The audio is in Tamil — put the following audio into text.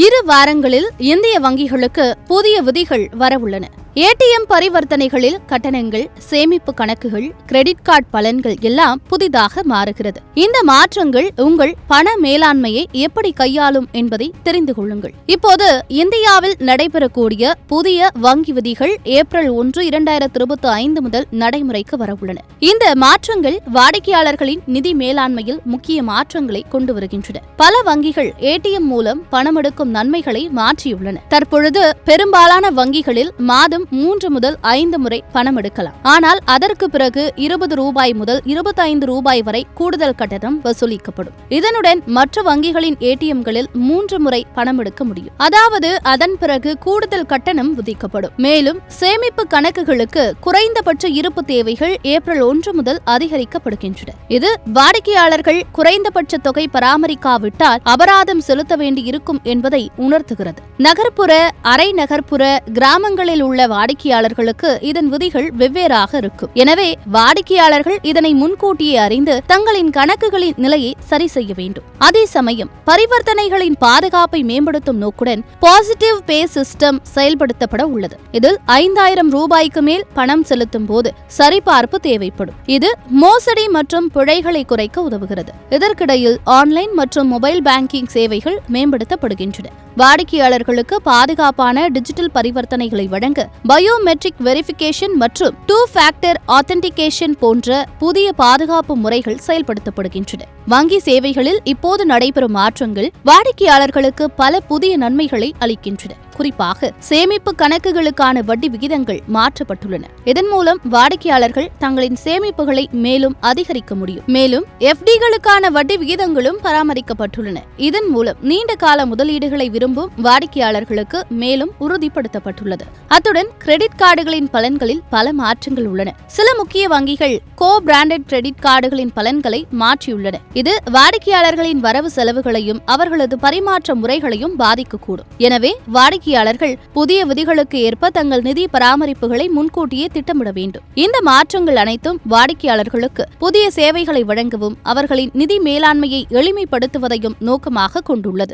இரு வாரங்களில் இந்திய வங்கிகளுக்கு புதிய விதிகள் வரவுள்ளன. ஏடிஎம் பரிவர்த்தனைகளில் கட்டணங்கள், சேமிப்பு கணக்குகள், கிரெடிட் கார்டு பலன்கள் எல்லாம் புதிதாக மாறுகிறது. இந்த மாற்றங்கள் உங்கள் பண மேலாண்மையை எப்படி கையாளும் என்பதை தெரிந்து கொள்ளுங்கள். இப்போது இந்தியாவில் நடைபெறக்கூடிய புதிய வங்கி விதிகள் ஏப்ரல் 1, 2025 முதல் நடைமுறைக்கு வரவுள்ளன. இந்த மாற்றங்கள் வாடிக்கையாளர்களின் நிதி மேலாண்மையில் முக்கிய மாற்றங்களை கொண்டு வருகின்றன. பல வங்கிகள் ஏடிஎம் மூலம் பணமெடுக்கும் நன்மைகளை மாற்றியுள்ளன. தற்பொழுது பெரும்பாலான வங்கிகளில் மாதம் 3 முதல் 5 முறை பணம் எடுக்கலாம். ஆனால் அதற்கு பிறகு 20 ரூபாய் முதல் 25 ரூபாய் வரை கூடுதல் கட்டணம் வசூலிக்கப்படும். இதனுடன் மற்ற வங்கிகளின் ஏடிஎம்களில் 3 முறை பணம் எடுக்க முடியும். அதாவது அதன் பிறகு கூடுதல் கட்டணம் விதிக்கப்படும். மேலும் சேமிப்பு கணக்குகளுக்கு குறைந்தபட்ச இருப்பு தேவைகள் ஏப்ரல் 1 முதல் அதிகரிக்கப்படுகின்றன. இது வாடிக்கையாளர்கள் குறைந்தபட்ச தொகை பராமரிக்காவிட்டால் அபராதம் செலுத்த வேண்டி இருக்கும் என்பதை உணர்த்துகிறது. நகர்ப்புற, அரை நகர்ப்புற, கிராமங்களில் உள்ள வாடிக்கையாளர்களுக்கு இதன் விதிகள் வெவ்வேறாக இருக்கும். எனவே வாடிக்கையாளர்கள் இதனை முன்கூட்டியே அறிந்து தங்களின் கணக்குகளின் நிலையை சரி செய்ய வேண்டும். அதே சமயம் பரிவர்த்தனைகளின் பாதுகாப்பை மேம்படுத்தும் நோக்குடன் பாசிட்டிவ் பே சிஸ்டம் செயல்படுத்தப்பட உள்ளது. இதில் 5000 ரூபாய்க்கு மேல் பணம் செலுத்தும் போது சரிபார்ப்பு தேவைப்படும். இது மோசடி மற்றும் பிழைகளை குறைக்க உதவுகிறது. இதற்கிடையில் ஆன்லைன் மற்றும் மொபைல் பேங்கிங் சேவைகள் மேம்படுத்தப்படுகின்றன. வாடிக்கையாளர்களுக்கு பாதுகாப்பான டிஜிட்டல் பரிவர்த்தனைகளை வழங்க பயோமெட்ரிக் வெரிஃபிகேஷன் மற்றும் 2 ஃபேக்டர் ஆத்தென்டிகேஷன் போன்ற புதிய பாதுகாப்பு முறைகள் செயல்படுத்தப்படுகின்றன. வங்கி சேவைகளில் இப்போது நடைபெறும் மாற்றங்கள் வாடிக்கையாளர்களுக்கு பல புதிய நன்மைகளை அளிக்கின்றன. குறிப்பாக சேமிப்பு கணக்குகளுக்கான வட்டி விகிதங்கள் மாற்றப்பட்டுள்ளன. இதன் மூலம் வாடிக்கையாளர்கள் தங்களின் சேமிப்புகளை மேலும் அதிகரிக்க முடியும். மேலும் எஃப்டிகளுக்கான வட்டி விகிதங்களும் பராமரிக்கப்பட்டுள்ளன. இதன் மூலம் நீண்ட கால முதலீடுகளை விரும்பும் வாடிக்கையாளர்களுக்கு மேலும் உறுதிப்படுத்தப்பட்டுள்ளது. அத்துடன் கிரெடிட் கார்டுகளின் பலன்களில் பல மாற்றங்கள் உள்ளன. சில முக்கிய வங்கிகள் கோ பிராண்டட் கிரெடிட் கார்டுகளின் பலன்களை மாற்றியுள்ளன. இது வாடிக்கையாளர்களின் வரவு செலவுகளையும் அவர்களது பரிமாற்ற முறைகளையும் பாதிக்கக்கூடும். எனவே வாடிக்கையாளர்கள் புதிய விதிகளுக்கு ஏற்ப தங்கள் நிதி பராமரிப்புகளை முன்கூட்டியே திட்டமிட வேண்டும். இந்த மாற்றங்கள் அனைத்தும் வாடிக்கையாளர்களுக்கு புதிய சேவைகளை வழங்கவும் அவர்களின் நிதி மேலாண்மையை எளிமைப்படுத்துவதையும் நோக்கமாக கொண்டுள்ளது.